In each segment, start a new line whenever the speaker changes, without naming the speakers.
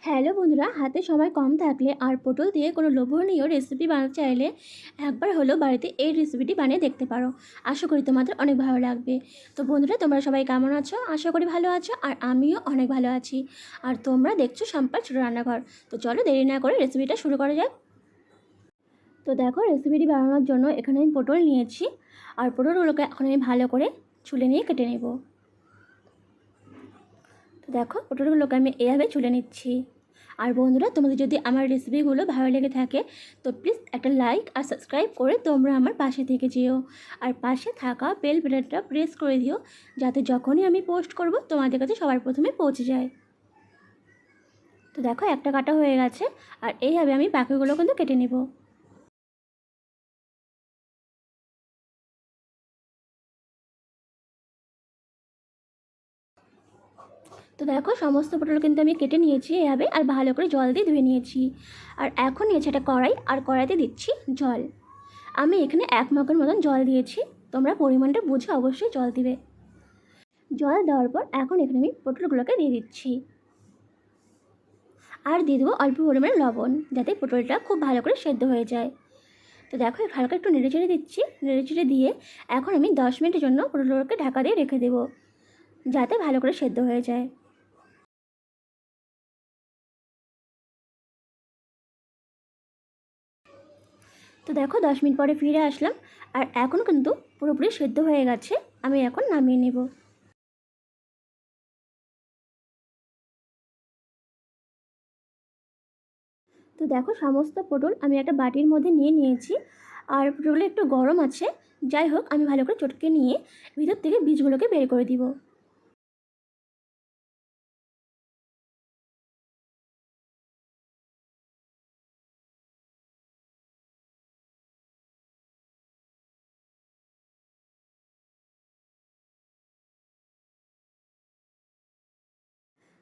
Hello বন্ধুরা, হাতে সময় কম থাকলে আর পটল দিয়ে কোনো লোভনীয় রেসিপি বানাতে চাইলে একবার হলেও বাড়িতে এই রেসিপিটি বানিয়ে দেখতে পারো। আশা করি তোমাদের অনেক ভালো লাগবে। তো বন্ধুরা, তোমরা সবাই কেমন আছো? আশা করি ভালো আছো, আর আমিও অনেক ভালো আছি। আর তোমরা দেখছো সম্পার ছোটো রান্নাঘর। তো চলো দেরি না করে রেসিপিটা শুরু করা যাক। তো দেখো, রেসিপিটি বানানোর জন্য এখানে আমি পটল নিয়েছি, আর পটলগুলোকে এখন আমি ভালো করে ছুলে নিয়ে কেটে নেব। তো দেখো, পটলগুলোকে আমি এভাবে ছুলে নিচ্ছি। আর বন্ধুরা, তোমাদের যদি আমার রেসিপিগুলো ভালো লেগে থাকে তো প্লিজ একটা লাইক আর সাবস্ক্রাইব করে তোমরা আমার পাশে থেকে যেও। আর পাশে থাকা বেল বাটনটা প্রেস করে দিও, যাতে যখনই আমি পোস্ট করব তোমাদের কাছে সবার প্রথমে পৌঁছে যায়। তো দেখো, একটা কাটা হয়ে গেছে, আর এইভাবে আমি বাকিগুলো কিন্তু কেটে নেব। তো দেখো, সমস্ত পটল কিন্তু আমি কেটে নিয়েছি এভাবে, আর ভালো করে জল দিয়ে ধুয়ে নিয়েছি। আর এখন নিয়েছি একটা কড়াই, আর কড়াইতে দিচ্ছি জল। আমি এখানে 1 মগের মতন জল দিয়েছি। তোমরা পরিমাণটা বুঝে অবশ্যই জল দিবে। জল দেওয়ার পর এখন এখানে আমি পটলগুলোকে দিয়ে দিচ্ছি, আর দিয়ে দেবো অল্প পরিমাণে লবণ, যাতে পটলটা খুব ভালো করে সেদ্ধ হয়ে যায়। তো দেখো, হালকা একটু নেড়েচেড়ে দিচ্ছি। নেড়েচেড়ে দিয়ে এখন আমি 10 মিনিটের জন্য পটলগুলোকে ঢাকা দিয়ে রেখে দেবো, যাতে ভালো করে সেদ্ধ হয়ে যায়। তো দেখো, 10 মিনিট পরে ফিরে আসলাম, আর এখন কিন্তু পুরোপুরি সেদ্ধ হয়ে গেছে। আমি এখন নামিয়ে নেব। তো দেখো, সমস্ত পটল আমি একটা বাটির মধ্যে নিয়ে নিয়েছি, আর পটলগুলো একটু গরম আছে। যাই হোক, আমি ভালো করে চটকে নিয়ে ভিতর থেকে বীজগুলোকে বের করে দিব।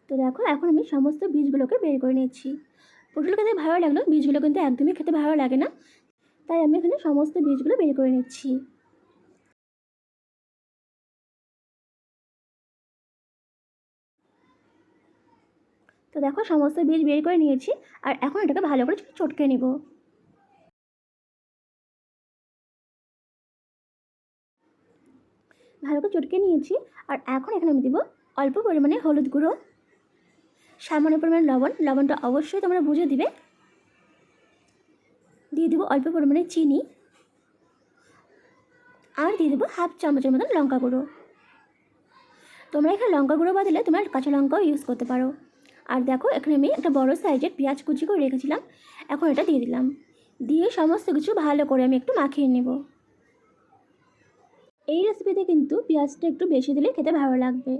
তো দেখো, এখন আমি সমস্ত বীজগুলোকে বের করে নিচ্ছি। পটল খেতে ভালো লাগলো, বীজগুলো কিন্তু একদমই খেতে ভালো লাগে না, তাই আমি এখানে সমস্ত বীজগুলো বের করে নিচ্ছি। তো দেখো, সমস্ত বীজ বের করে নিয়েছি, আর এখন এটাকে ভালো করে চটকে নেব। ভালো করে চটকে নিয়েছি, আর এখন এখানে আমি দেব অল্প পরিমাণে হলুদ গুঁড়ো, সামান্য পরিমাণে লবণ। লবণটা অবশ্যই তোমরা বুঝে দিবে। দিয়ে দেবো অল্প পরিমাণে চিনি, আর দিয়ে দেবো হাফ চামচের মতন লঙ্কা গুঁড়ো। তোমরা এখানে লঙ্কা গুঁড়ো বদলে তোমরা কাঁচা লঙ্কাও ইউজ করতে পারো। আর দেখো, এখানে আমি একটা বড় সাইজের পেঁয়াজ কুচি করে রেখেছিলাম, এখন এটা দিয়ে দিলাম। দিয়ে সমস্ত কিছু ভালো করে আমি একটু মাখিয়ে নেব। এই রেসিপিতে কিন্তু পেঁয়াজটা একটু বেশি দিলে খেতে ভালো লাগবে।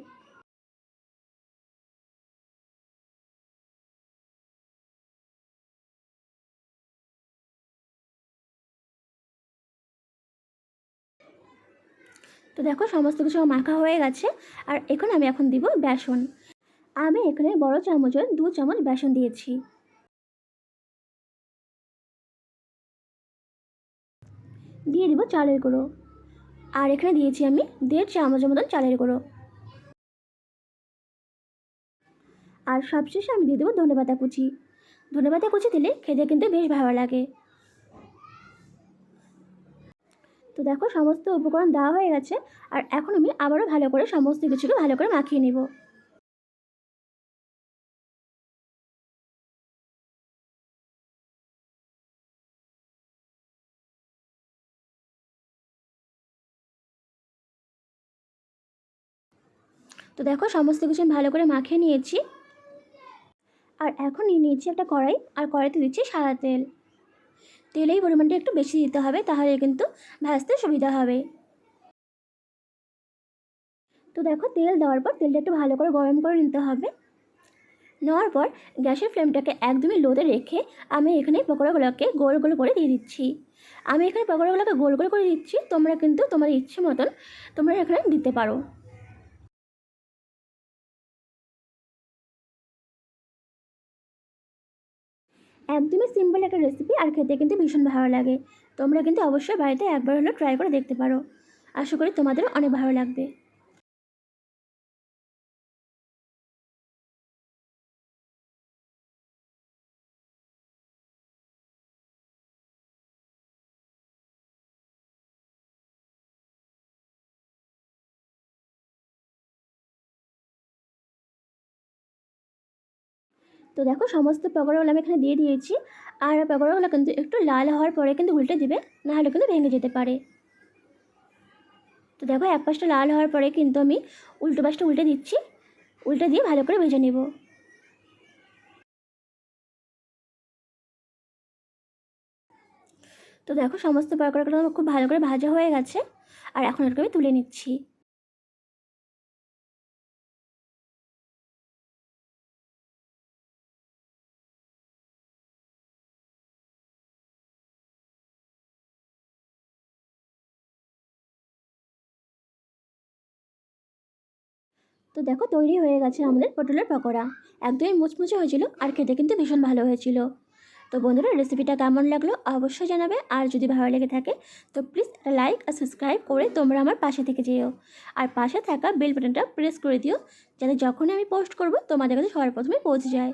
তো দেখো, সমস্ত কিছু মাখা হয়ে গেছে, আর এখন দিব বেসন। আমি এখানে বড় চামচের 2 চামচ বেসন দিয়েছি। দিয়ে দিব চালের গুঁড়ো, আর এখানে দিয়েছি আমি 1.5 চামচের মতন চালের গুঁড়ো। আর সবশেষে আমি দিয়ে দেবো ধনেপাতা কুচি। ধনেপাতা কুচি দিলে খেতে কিন্তু বেশ ভালো লাগে। তো দেখো, সমস্ত উপকরণ দেওয়া হয়ে গেছে, আর এখন আমি আবারও ভালো করে সমস্ত কিছুকে ভালো করে মাখিয়ে নেব। তো দেখো, সমস্ত কিছু আমি ভালো করে মাখিয়ে নিয়েছি, আর এখন নিয়ে নিয়েছি একটা কড়াই, আর কড়াইতে দিচ্ছি সাদা তেল। তেলের পরিমাণটা একটু বেশি দিতে হবে, তাহলে কিন্তু ভাজতে সুবিধা হবে। তো দেখো, তেল দেওয়ার পর তেলটা একটু ভালো করে গরম করে নিতে হবে। নেওয়ার পর গ্যাসের ফ্লেমটাকে একদমই লোতে রেখে আমি এখানে পকোড়াগুলোকে গোল গোল করে দিয়ে দিচ্ছি। আমি এখানে পকোড়াগুলোকে গোল গোল করে দিচ্ছি, তোমরা কিন্তু তোমার ইচ্ছে মতন তোমরা এখানে দিতে পারো। একদমই সিম্পল একটা রেসিপি, আর খেতে কিন্তু ভীষণ ভালো লাগে। তোমরা কিন্তু অবশ্যই বাড়িতে একবার হলেও ট্রাই করে দেখতে পারো। আশা করি তোমাদেরও অনেক ভালো লাগবে। তো দেখো সমস্ত পকোড়াগুলো আমি এখানে দিয়ে দিয়েছি। আর পকোড়াগুলো কিন্তু একটু লাল হওয়ার পরে কিন্তু উল্টে দিবে, নাহলে কিন্তু ভেঙে যেতে পারে। তো দেখো এক পাশটা লাল হওয়ার পরে কিন্তু আমি উল্টো পাশটা উল্টে দিচ্ছি, উল্টে দিয়ে ভালো করে ভেজে নেব। তো দেখো সমস্ত পকোড়াগুলো খুব ভালো করে ভাজা হয়ে গেছে, আর এখন এটাকে আমি তুলে নিচ্ছি। তো দেখো তৈরি হয়ে গেছে আমাদের পটলের পকোড়া। একদমই মুচমুচে হয়েছিল আর খেতে কিন্তু ভীষণ ভালো হয়েছিল। তো বন্ধুরা রেসিপিটা কেমন লাগলো অবশ্যই জানাবে, আর যদি ভালো লেগে থাকে তো প্লিজ একটা লাইক আর সাবস্ক্রাইব করে তোমরা আমার পাশে থেকে যেও, আর পাশে থাকা বেল বাটনটা প্রেস করে দিও, যাতে যখনই আমি পোস্ট করব তোমাদের কাছে সবার প্রথমে পৌঁছে যায়।